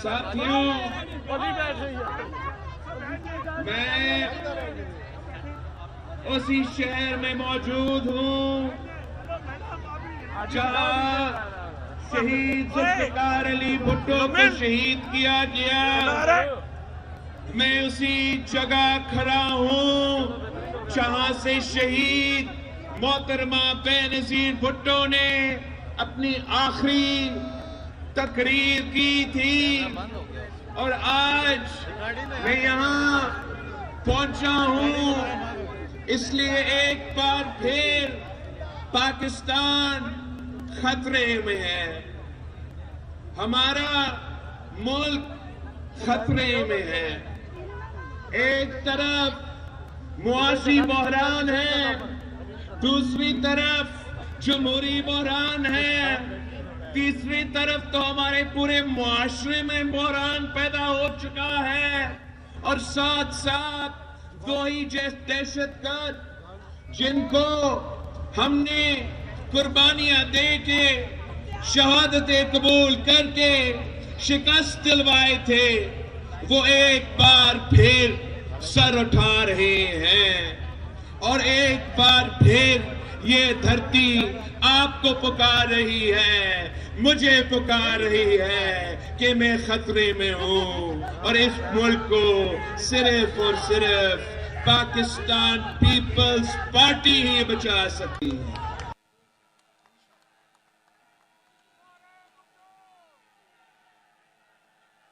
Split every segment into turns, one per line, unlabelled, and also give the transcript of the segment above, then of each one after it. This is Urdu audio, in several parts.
ساتھیوں، میں اسی شہر میں موجود ہوں جہاں شہید ذوالفقار علی بھٹو کو شہید کیا گیا۔ میں اسی جگہ کھڑا ہوں جہاں سے شہید محترمہ بے نظیر بھٹو نے اپنی آخری تقریر کی تھی، اور آج میں یہاں پہنچا ہوں اس لیے ایک بار پھر پاکستان خطرے میں ہے، ہمارا ملک خطرے میں ہے۔ ایک طرف معاشی بحران ہے، دوسری طرف جمہوری بحران ہے، تیسری طرف تو ہمارے پورے معاشرے میں بحران پیدا ہو چکا ہے، اور ساتھ ساتھ وہی دہشت گرد جن کو ہم نے قربانیاں دے کے شہادتیں قبول کر کے شکست دلوائے تھے، وہ ایک بار پھر سر اٹھا رہے ہیں، اور ایک بار پھر یہ دھرتی آپ کو پکار رہی ہے، مجھے پکار رہی ہے کہ میں خطرے میں ہوں، اور اس ملک کو صرف اور صرف پاکستان پیپلز پارٹی ہی بچا سکتی ہے۔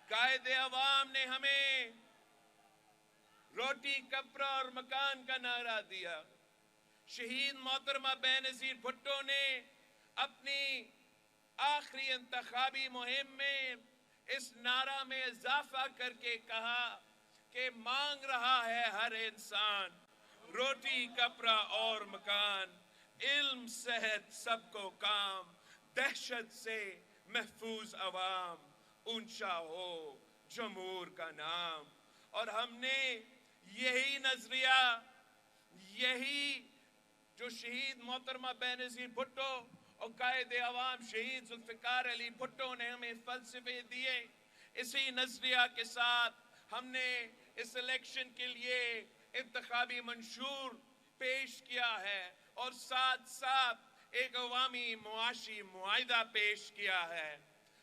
قائد عوام نے ہمیں روٹی کپڑا اور مکان کا نعرہ دیا، شہید محترمہ بے نظیر بھٹو نے اپنی آخری انتخابی مہم میں اس نعرہ میں اضافہ کر کے کہا کہ مانگ رہا ہے ہر انسان روٹی کپڑا اور مکان، علم صحت سب کو کام، دہشت سے محفوظ عوام، اونچا ہو جمہور کا نام۔ اور ہم نے یہی نظریہ، یہی جو شہید محترمہ بے نظیر بھٹو اور قائد عوام شہید ذوالفقار علی بھٹو نے ہمیں فلسفے دیے، اسی نظریہ کے ساتھ ہم نے اس الیکشن کے لیے انتخابی منشور پیش کیا ہے، اور ساتھ ساتھ ایک عوامی معاشی معاہدہ پیش کیا ہے۔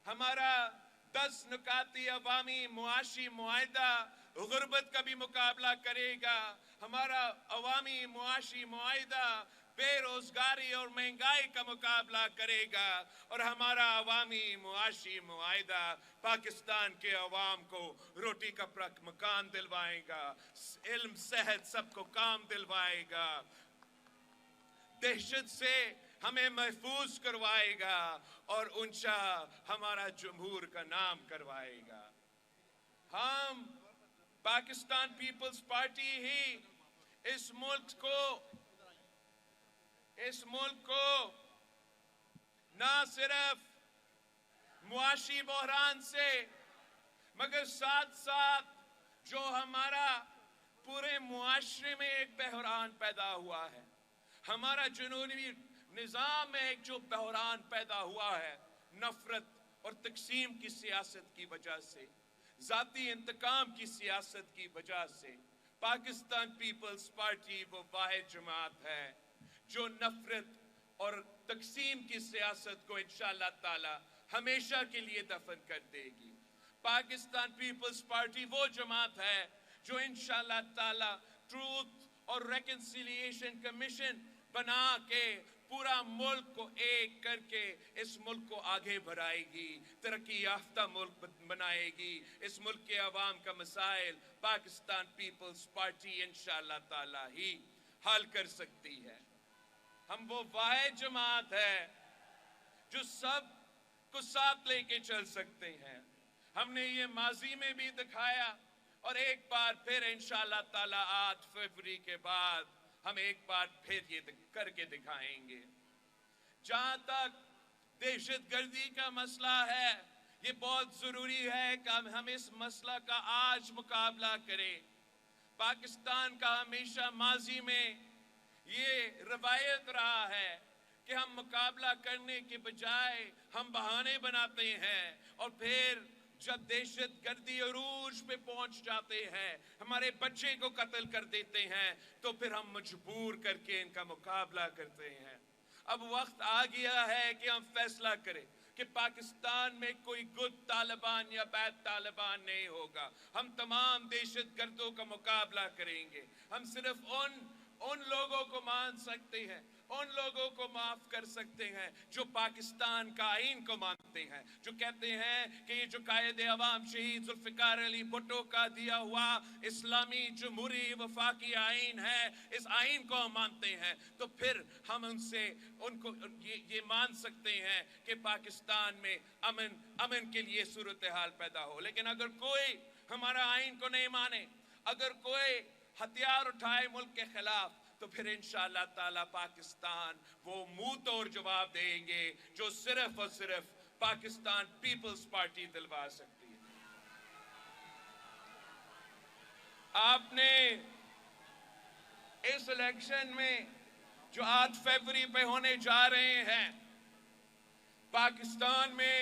ہمارا 10 نکاتی عوامی معاشی معاہدہ غربت کا بھی مقابلہ کرے گا، ہمارا عوامی معاشی معاہدہ بے روزگاری اور مہنگائی کا مقابلہ کرے گا، اور ہمارا عوامی معاشی معاہدہ پاکستان کے عوام کو روٹی کپڑا مکان دلوائے گا، علم صحت سب کو کام دلوائے گا، دہشت سے ہمیں محفوظ کروائے گا، اور اونچا ہمارا جمہور کا نام کروائے گا۔ ہم پاکستان پیپلز پارٹی ہی اس ملک کو نہ صرف معاشی بحران سے، مگر ساتھ ساتھ جو ہمارا پورے معاشرے میں ایک بحران پیدا ہوا ہے، ہمارا جنوبی نظام میں ایک جو بحران پیدا ہوا ہے، نفرت اور تقسیم کی سیاست کی وجہ سے، ذاتی انتقام کی سیاست کی وجہ سے، پاکستان پیپلز پارٹی وہ واحد جماعت ہے جو نفرت اور تقسیم کی سیاست کو انشاءاللہ تعالی ہمیشہ کے لیے دفن کر دے گی۔ پاکستان پیپلز پارٹی وہ جماعت ہے جو انشاءاللہ تعالی ٹروتھ اور ریکنسیلیشن کمیشن بنا کے پورا ملک کو ایک کر کے اس ملک کو آگے بڑھائے گی، ترقی یافتہ ملک بنائے گی۔ اس ملک کے عوام کا مسائل پاکستان پیپلز پارٹی انشاءاللہ تعالی ہی حل کر سکتی ہے۔ ہم وہ واحد جماعت ہے جو سب کو ساتھ لے کے چل سکتے ہیں۔ ہم نے یہ ماضی میں بھی دکھایا، اور ایک بار پھر انشاءاللہ تعالی 8 فروری کے بعد ہم ایک بار پھر یہ کر کے دکھائیں گے۔ جہاں تک دہشت گردی کا مسئلہ ہے، یہ بہت ضروری ہے کہ ہم اس مسئلہ کا آج مقابلہ کریں۔ پاکستان کا ہمیشہ ماضی میں یہ روایت رہا ہے کہ ہم مقابلہ کرنے کے بجائے ہم بہانے بناتے ہیں، اور پھر جب دہشت گردی عروج پہ پہنچ جاتے ہیں، ہمارے بچے کو قتل کر دیتے ہیں، تو پھر ہم مجبور کر کے ان کا مقابلہ کرتے ہیں۔ اب وقت آ گیا ہے کہ ہم فیصلہ کریں کہ پاکستان میں کوئی گڈ طالبان یا بیڈ طالبان نہیں ہوگا۔ ہم تمام دہشت گردوں کا مقابلہ کریں گے۔ ہم صرف ان لوگوں کو مان سکتے ہیں، ان لوگوں کو معاف کر سکتے ہیں جو پاکستان کا آئین کو مانتے ہیں، جو کہتے ہیں کہ یہ جو قائد عوام شہید ذوالفقار علی بھٹو کا دیا ہوا اسلامی جمہوری وفاقی آئین ہے، اس آئین کو ہم مانتے ہیں، تو پھر ہم ان کو یہ مان سکتے ہیں کہ پاکستان میں امن کے لیے صورتحال پیدا ہو۔ لیکن اگر کوئی ہمارا آئین کو نہیں مانے، اگر کوئی ہتھیار اٹھائے ملک کے خلاف، تو پھر انشاءاللہ تعالی پاکستان وہ منہ توڑ جواب دیں گے جو صرف اور صرف پاکستان پیپلز پارٹی دلوا سکتی ہے۔ آپ نے اس الیکشن میں جو 8 فروری پہ ہونے جا رہے ہیں، پاکستان میں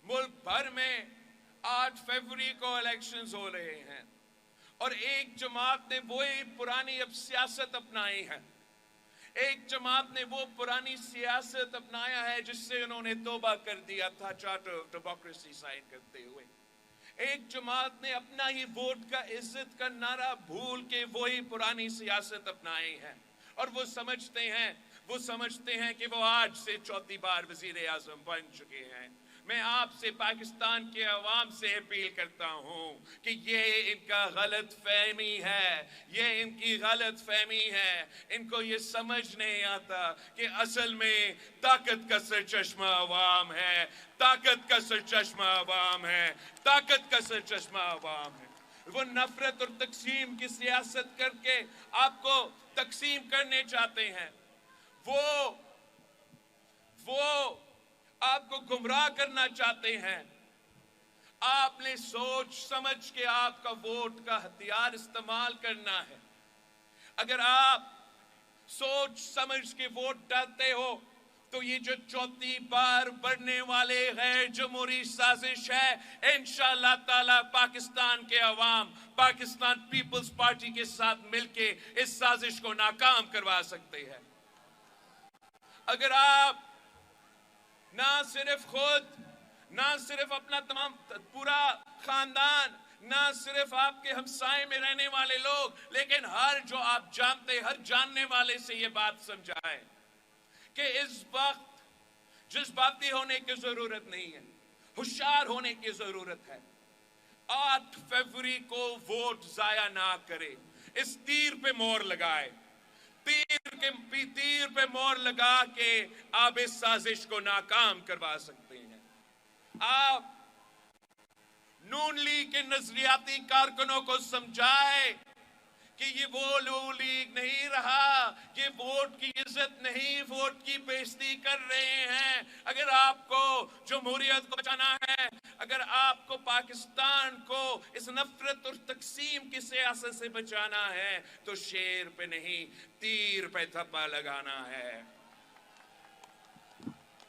ملک بھر میں 8 فروری کو الیکشنز ہو رہے ہیں، اور ایک جماعت نے وہی پرانی اب سیاست اپنائی ہے، ایک جماعت نے وہ پرانی سیاست اپنایا ہے جس سے انہوں نے توبہ کر دیا تھا چارٹر آف ڈیموکریسی سائن کرتے ہوئے۔ ایک جماعت نے اپنا ہی ووٹ کا عزت کا نعرہ بھول کے وہی پرانی سیاست اپنائی ہے، اور وہ سمجھتے ہیں کہ وہ آج سے 4تھی بار وزیر اعظم بن چکے ہیں۔ میں آپ سے، پاکستان کے عوام سے اپیل کرتا ہوں کہ یہ ان کا غلط فہمی ہے، یہ ان کی غلط فہمی ہے۔ ان کو یہ سمجھ نہیں آتا کہ اصل میں طاقت کا سرچشمہ عوام ہے، طاقت کا سرچشمہ عوام ہے، طاقت کا سرچشمہ عوام ہے۔ وہ نفرت اور تقسیم کی سیاست کر کے آپ کو تقسیم کرنے چاہتے ہیں، وہ آپ کو گمراہ کرنا چاہتے ہیں۔ آپ نے سوچ سمجھ کے آپ کا ووٹ کا ہتھیار استعمال کرنا ہے۔ اگر آپ سوچ سمجھ کے ووٹ ڈالتے ہو تو یہ جو 4تھی بار بڑھنے والے غیر جمہوری سازش ہے، انشاءاللہ تعالی پاکستان کے عوام پاکستان پیپلز پارٹی کے ساتھ مل کے اس سازش کو ناکام کروا سکتے ہیں۔ اگر آپ نہ صرف خود، نہ صرف اپنا پورا خاندان، نہ صرف آپ کے ہمسائے میں رہنے والے لوگ، لیکن ہر جو آپ جانتے، ہر جاننے والے سے یہ بات سمجھائیں کہ اس وقت جذباتی ہونے کی ضرورت نہیں ہے، ہوشیار ہونے کی ضرورت ہے۔ 8 فروری کو ووٹ ضائع نہ کرے، اس تیر پہ مور لگائے، تیر پہ مور لگا کے آپ اس سازش کو ناکام کروا سکتے ہیں۔ آپ نون لیگ کے نظریاتی کارکنوں کو سمجھائے کہ یہ وہ نون لیگ نہیں رہا، یہ ووٹ کی عزت نہیں، ووٹ کی بےزتی کر رہے ہیں۔ اگر آپ کو جمہوریت کو بچانا ہے، اگر آپ کو پاکستان کو اس نفرت اور تقسیم کی سیاست سے بچانا ہے، تو شیر پہ نہیں، تیر پہ تھپا لگانا ہے۔